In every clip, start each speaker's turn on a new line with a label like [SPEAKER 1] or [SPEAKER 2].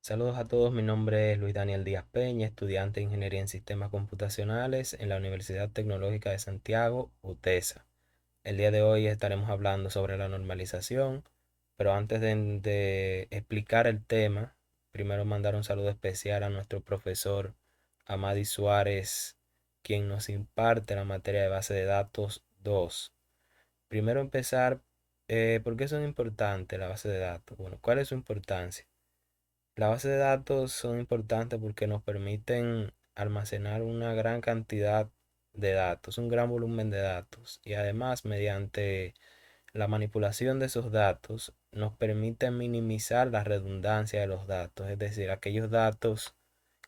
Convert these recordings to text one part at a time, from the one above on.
[SPEAKER 1] Saludos a todos, mi nombre es Luis Daniel Díaz Peña, estudiante de Ingeniería en Sistemas Computacionales en la Universidad Tecnológica de Santiago, UTESA. El día de hoy estaremos hablando sobre la normalización, pero antes de explicar el tema, primero mandar un saludo especial a nuestro profesor Amadi Suárez, quien nos imparte la materia de base de datos 2. Primero empezar, ¿por qué son importantes la base de datos? Bueno, ¿cuál es su importancia? Las bases de datos son importantes porque nos permiten almacenar una gran cantidad de datos, un gran volumen de datos. Y además, mediante la manipulación de esos datos, nos permite minimizar la redundancia de los datos, es decir, aquellos datos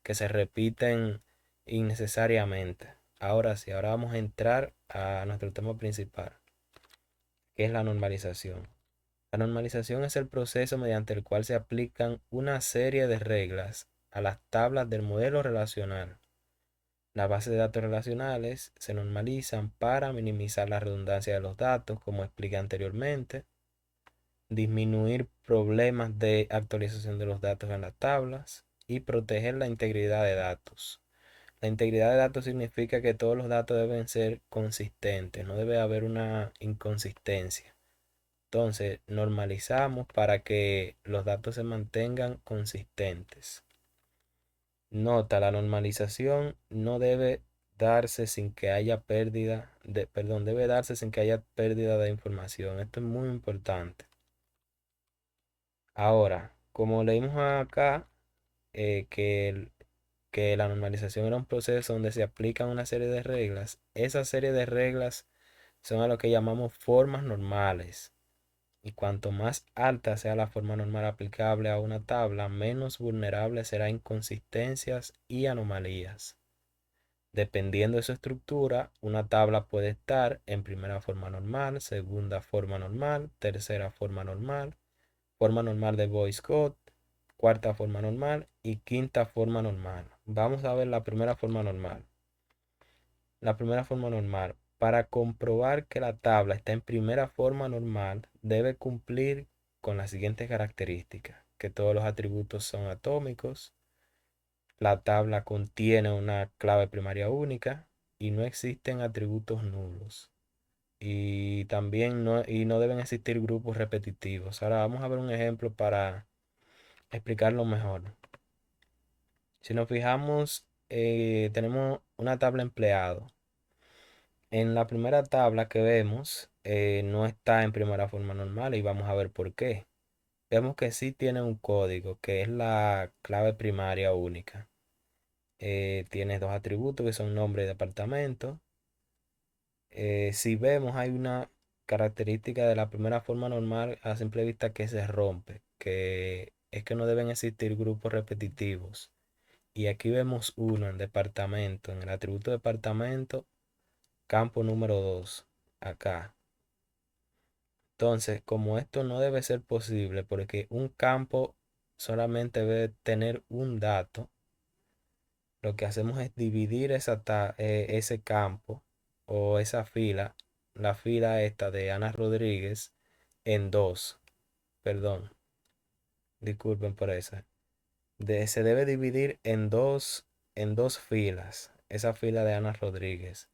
[SPEAKER 1] que se repiten innecesariamente. Ahora sí, ahora vamos a entrar a nuestro tema principal, que es la normalización. La normalización es el proceso mediante el cual se aplican una serie de reglas a las tablas del modelo relacional. Las bases de datos relacionales se normalizan para minimizar la redundancia de los datos, como expliqué anteriormente, disminuir problemas de actualización de los datos en las tablas y proteger la integridad de datos. La integridad de datos significa que todos los datos deben ser consistentes, no debe haber una inconsistencia. Entonces, normalizamos para que los datos se mantengan consistentes. Nota, la normalización no debe darse sin que haya debe darse sin que haya pérdida de información. Esto es muy importante. Ahora, como leímos acá, que la normalización era un proceso donde se aplican una serie de reglas, esa serie de reglas son a lo que llamamos formas normales. Y cuanto más alta sea la forma normal aplicable a una tabla, menos vulnerable será a inconsistencias y anomalías. Dependiendo de su estructura, una tabla puede estar en primera forma normal, segunda forma normal, tercera forma normal de voice code, cuarta forma normal y quinta forma normal. Vamos a ver la primera forma normal. La primera forma normal. Para comprobar que la tabla está en primera forma normal, debe cumplir con las siguientes características: que todos los atributos son atómicos, la tabla contiene una clave primaria única y no existen atributos nulos. Y también no deben existir grupos repetitivos. Ahora vamos a ver un ejemplo para explicarlo mejor. Si nos fijamos, tenemos una tabla empleado. En la primera tabla que vemos, no está en primera forma normal y vamos a ver por qué. Vemos que sí tiene un código que es la clave primaria única. Tiene dos atributos que son nombre y departamento. Si vemos, hay una característica de la primera forma normal a simple vista que se rompe, que es que no deben existir grupos repetitivos. Y aquí vemos uno en departamento, en el atributo departamento, campo número 2 acá. Entonces, como esto no debe ser posible porque un campo solamente debe tener un dato, lo que hacemos es dividir ese campo o esa fila, la fila esta de Ana Rodríguez, en dos. Perdón, disculpen por eso. Se debe dividir en dos filas. Esa fila de Ana Rodríguez,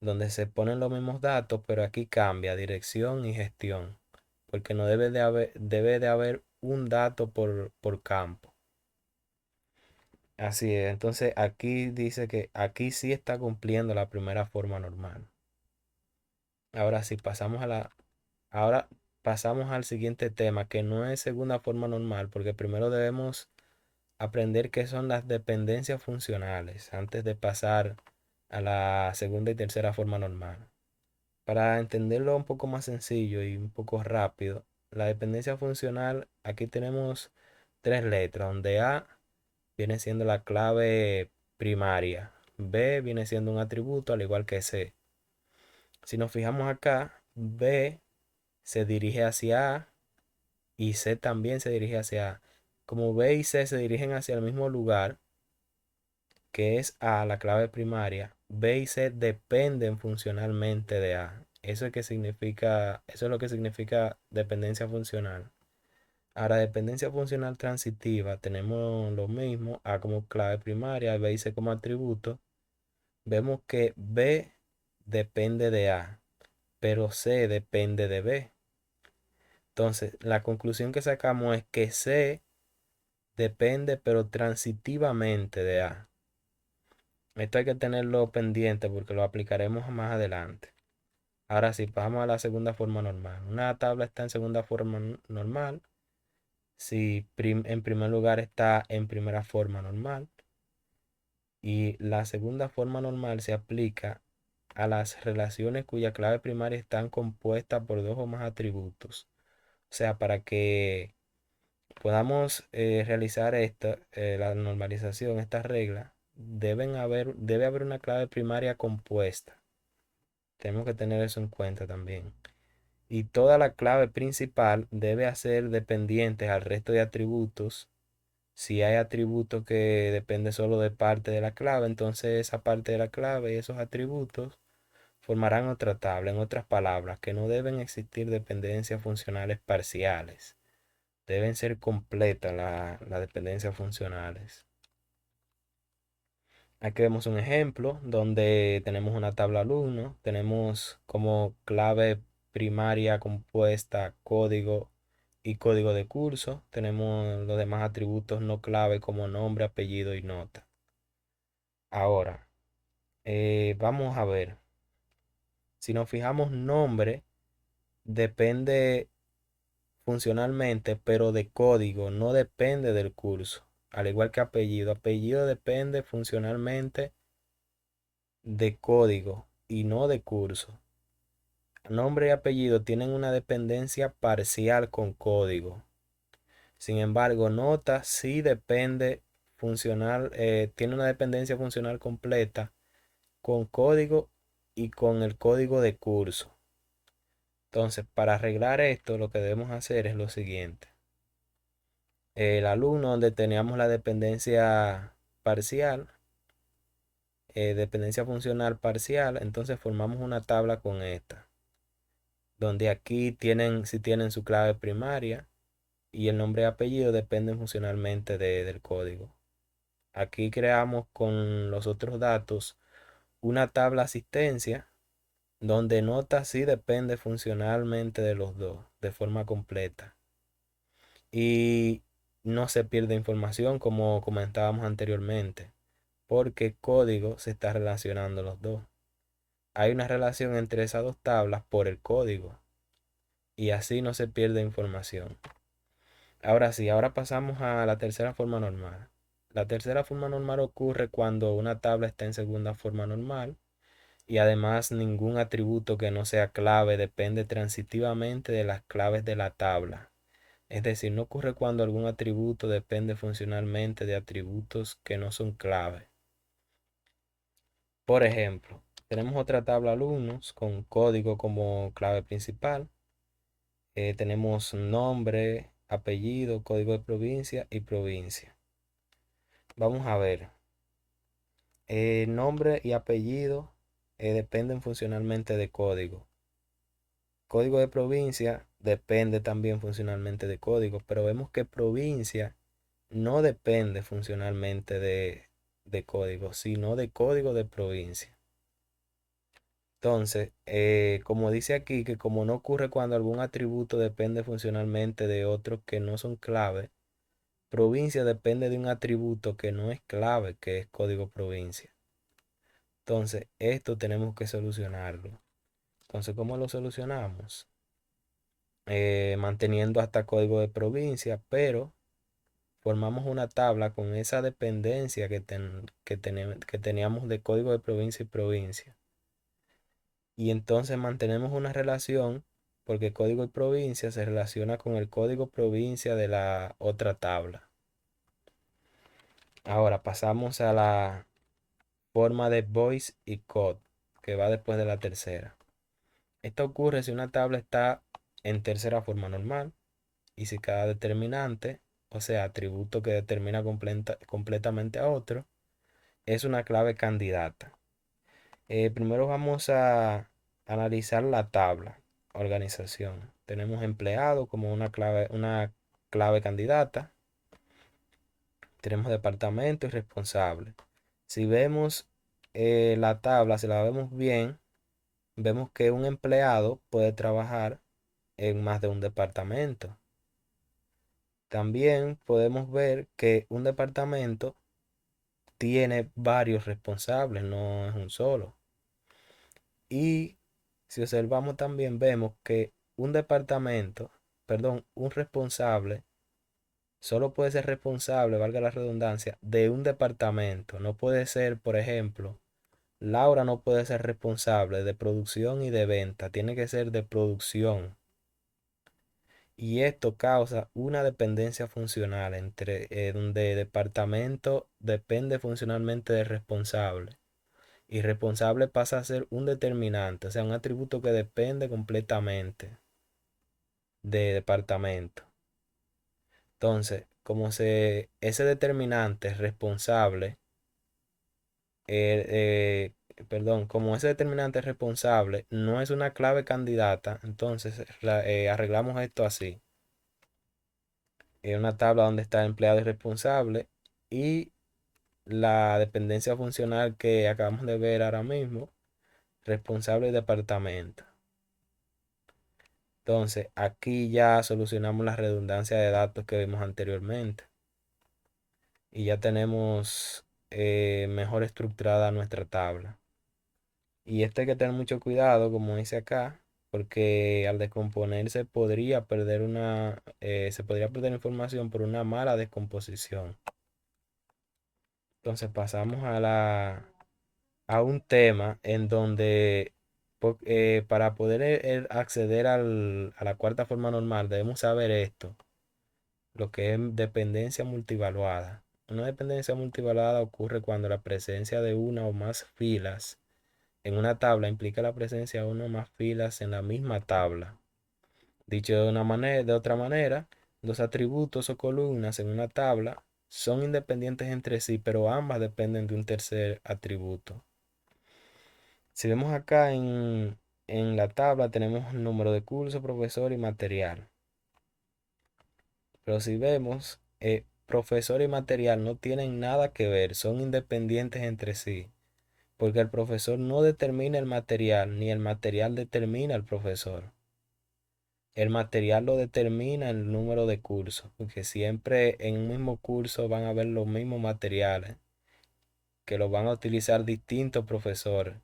[SPEAKER 1] donde se ponen los mismos datos, pero aquí cambia dirección y gestión, porque no debe de haber un dato por campo. Así es, entonces aquí dice que aquí sí está cumpliendo la primera forma normal. Ahora sí, ahora pasamos al siguiente tema, que no es segunda forma normal, porque primero debemos aprender qué son las dependencias funcionales antes de pasar a la segunda y tercera forma normal. Para entenderlo un poco más sencillo y un poco rápido, la dependencia funcional, aquí tenemos tres letras, donde A viene siendo la clave primaria, B viene siendo un atributo al igual que C. Si nos fijamos acá, B se dirige hacia A y C también se dirige hacia A. Como B y C se dirigen hacia el mismo lugar, que es A, la clave primaria, B y C dependen funcionalmente de A. Eso es lo que significa dependencia funcional. Ahora, dependencia funcional transitiva, tenemos lo mismo, A como clave primaria, B y C como atributo. Vemos que B depende de A, pero C depende de B. Entonces, la conclusión que sacamos es que C depende, pero transitivamente de A. Esto hay que tenerlo pendiente porque lo aplicaremos más adelante. Ahora sí, pasamos a la segunda forma normal. Una tabla está en segunda forma normal si en primer lugar está en primera forma normal. Y la segunda forma normal se aplica a las relaciones cuya clave primaria están compuestas por dos o más atributos. O sea, para que podamos realizar la normalización, esta regla, debe haber una clave primaria compuesta. Tenemos que tener eso en cuenta también. Y toda la clave principal debe ser dependiente al resto de atributos. Si hay atributos que depende solo de parte de la clave, entonces esa parte de la clave y esos atributos formarán otra tabla. En otras palabras, que no deben existir dependencias funcionales parciales. Deben ser completas las dependencias funcionales. Aquí vemos un ejemplo donde tenemos una tabla alumno, tenemos como clave primaria compuesta código y código de curso, tenemos los demás atributos no clave como nombre, apellido y nota. Ahora, vamos a ver, si nos fijamos nombre depende funcionalmente, pero de código, no depende del curso, al igual que apellido. Apellido depende funcionalmente de código y no de curso. Nombre y apellido tienen una dependencia parcial con código. Sin embargo, nota sí depende funcional, tiene una dependencia funcional completa con código y con el código de curso. Entonces, para arreglar esto, lo que debemos hacer es lo siguiente. El alumno donde teníamos la dependencia parcial, dependencia funcional parcial, entonces formamos una tabla con esta, donde aquí si tienen su clave primaria y el nombre y apellido dependen funcionalmente del código. Aquí creamos con los otros datos una tabla asistencia donde nota sí depende funcionalmente de los dos de forma completa y no se pierde información como comentábamos anteriormente porque código se está relacionando los dos. Hay una relación entre esas dos tablas por el código y así no se pierde información. Ahora sí, ahora pasamos a la tercera forma normal. La tercera forma normal ocurre cuando una tabla está en segunda forma normal y además ningún atributo que no sea clave depende transitivamente de las claves de la tabla. Es decir, no ocurre cuando algún atributo depende funcionalmente de atributos que no son clave. Por ejemplo, tenemos otra tabla alumnos con código como clave principal. Tenemos nombre, apellido, código de provincia y provincia. Vamos a ver. Nombre y apellido dependen funcionalmente de código. Código de provincia depende también funcionalmente de código, pero vemos que provincia no depende funcionalmente de código, sino de código de provincia. Entonces, como dice aquí, que como no ocurre cuando algún atributo depende funcionalmente de otros que no son clave, provincia depende de un atributo que no es clave, que es código provincia. Entonces, esto tenemos que solucionarlo. Entonces, ¿cómo lo solucionamos? Manteniendo hasta código de provincia, pero formamos una tabla con esa dependencia que teníamos de código de provincia y provincia. Y entonces mantenemos una relación porque código y provincia se relaciona con el código provincia de la otra tabla. Ahora pasamos a la forma de voice y code que va después de la tercera. Esto ocurre si una tabla está en tercera forma normal y si cada determinante, o sea, atributo que determina completamente a otro, es una clave candidata. Primero vamos a analizar la tabla, organización. Tenemos empleado como una clave, una clave candidata, tenemos departamento y responsable. Si vemos la tabla, si la vemos bien, vemos que un empleado puede trabajar en más de un departamento. También podemos ver que un departamento tiene varios responsables, no es un solo. Y si observamos también vemos que un departamento, perdón, un responsable, solo puede ser responsable, valga la redundancia, de un departamento. No puede ser, por ejemplo, Laura no puede ser responsable de producción y de venta, tiene que ser de producción. Y esto causa una dependencia funcional entre donde departamento depende funcionalmente del responsable. Y responsable pasa a ser un determinante, o sea, un atributo que depende completamente de departamento. Entonces, ese determinante es responsable, como ese determinante es responsable, no es una clave candidata, entonces arreglamos esto así. En una tabla donde está empleado y responsable y la dependencia funcional que acabamos de ver ahora mismo, responsable y departamento. Entonces, aquí ya solucionamos la redundancia de datos que vimos anteriormente y ya tenemos mejor estructurada nuestra tabla. Y esto hay que tener mucho cuidado, como dice acá, porque al descomponerse se podría perder información por una mala descomposición. Entonces pasamos a un tema en donde para poder acceder a la cuarta forma normal debemos saber esto, lo que es dependencia multivaluada. Una dependencia multivaluada ocurre cuando la presencia de una o más filas en una tabla implica la presencia de una o más filas en la misma tabla. Dicho de otra manera, los atributos o columnas en una tabla son independientes entre sí, pero ambas dependen de un tercer atributo. Si vemos acá en la tabla tenemos número de curso, profesor y material. Pero si vemos, profesor y material no tienen nada que ver, son independientes entre sí, porque el profesor no determina el material, ni el material determina al profesor. El material lo determina el número de cursos, porque siempre en un mismo curso van a haber los mismos materiales, que los van a utilizar distintos profesores.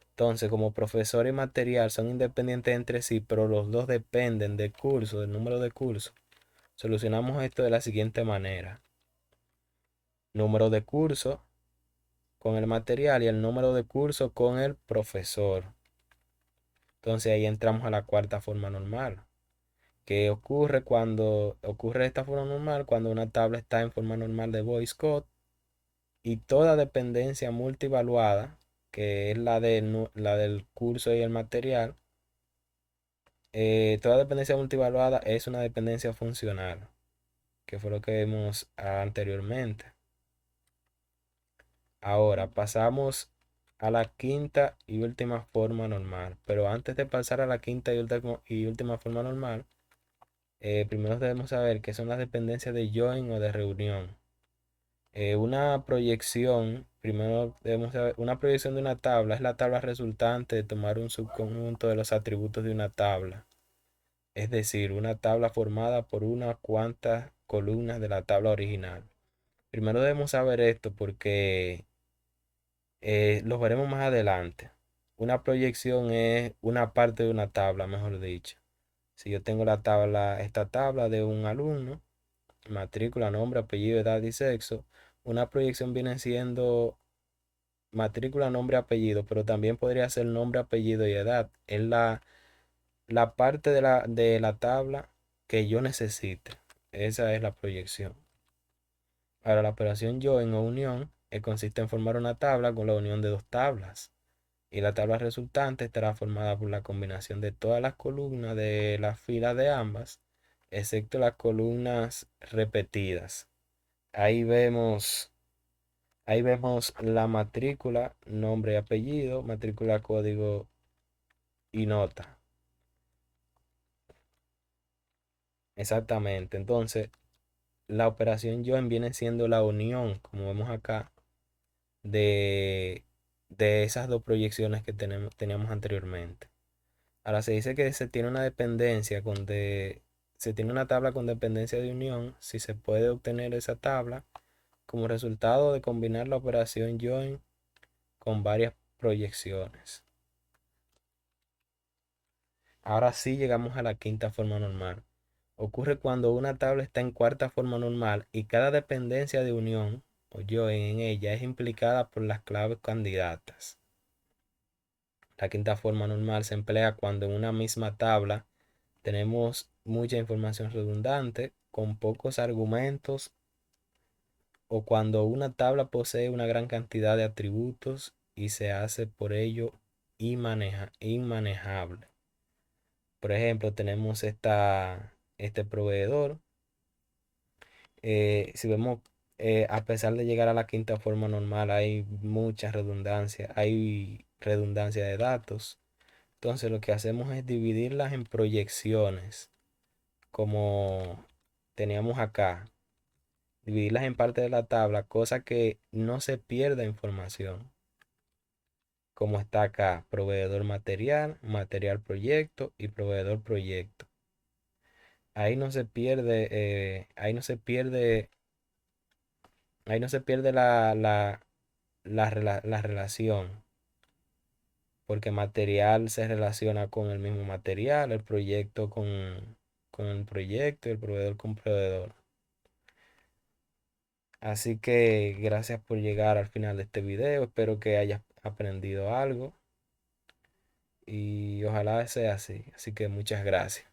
[SPEAKER 1] Entonces, como profesor y material son independientes entre sí, pero los dos dependen del curso, del número de cursos, solucionamos esto de la siguiente manera. Número de curso con el material y el número de curso con el profesor. Entonces ahí entramos a la cuarta forma normal. Que ocurre esta forma normal cuando una tabla está en forma normal de Boyce Code y toda dependencia multivaluada, que es la del curso y el material, toda dependencia multivaluada es una dependencia funcional, que fue lo que vimos anteriormente. Ahora pasamos a la quinta y última forma normal. Pero antes de pasar a la quinta y última forma normal, primero debemos saber qué son las dependencias de join o de reunión. Una proyección, primero debemos saber, una proyección de una tabla es la tabla resultante de tomar un subconjunto de los atributos de una tabla. Es decir, una tabla formada por unas cuantas columnas de la tabla original. Primero debemos saber esto porque los veremos más adelante. Una proyección es una parte de una tabla, mejor dicho. Si yo tengo esta tabla de un alumno, matrícula, nombre, apellido, edad y sexo, una proyección viene siendo matrícula, nombre, apellido, pero también podría ser nombre, apellido y edad. Es la parte de la tabla que yo necesite. Esa es la proyección. Ahora, la operación join o unión consiste en formar una tabla con la unión de dos tablas. Y la tabla resultante estará formada por la combinación de todas las columnas de las filas de ambas, excepto las columnas repetidas. Ahí vemos, ahí vemos la matrícula, nombre y apellido, matrícula, código y nota. Exactamente. Entonces, la operación join viene siendo la unión, como vemos acá, de, de esas dos proyecciones que teníamos anteriormente. Ahora se dice que se tiene una dependencia se tiene una tabla con dependencia de unión, si se puede obtener esa tabla como resultado de combinar la operación join con varias proyecciones. Ahora sí llegamos a la quinta forma normal. Ocurre cuando una tabla está en cuarta forma normal y cada dependencia de unión o join en ella es implicada por las claves candidatas. La quinta forma normal se emplea cuando en una misma tabla tenemos mucha información redundante con pocos argumentos o cuando una tabla posee una gran cantidad de atributos y se hace por ello inmanejable. Por ejemplo, tenemos este proveedor. Si vemos, a pesar de llegar a la quinta forma normal, hay mucha redundancia, hay redundancia de datos. Entonces lo que hacemos es dividirlas en proyecciones, como teníamos acá, dividirlas en parte de la tabla, cosa que no se pierda información, como está acá, proveedor material, material proyecto y proveedor proyecto. Ahí no se pierde, ahí no se pierde la relación, porque material se relaciona con el mismo material, el proyecto con el proyecto y el proveedor con proveedor. Así que gracias por llegar al final de este video. Espero que hayas aprendido algo y ojalá sea así. Así que muchas gracias.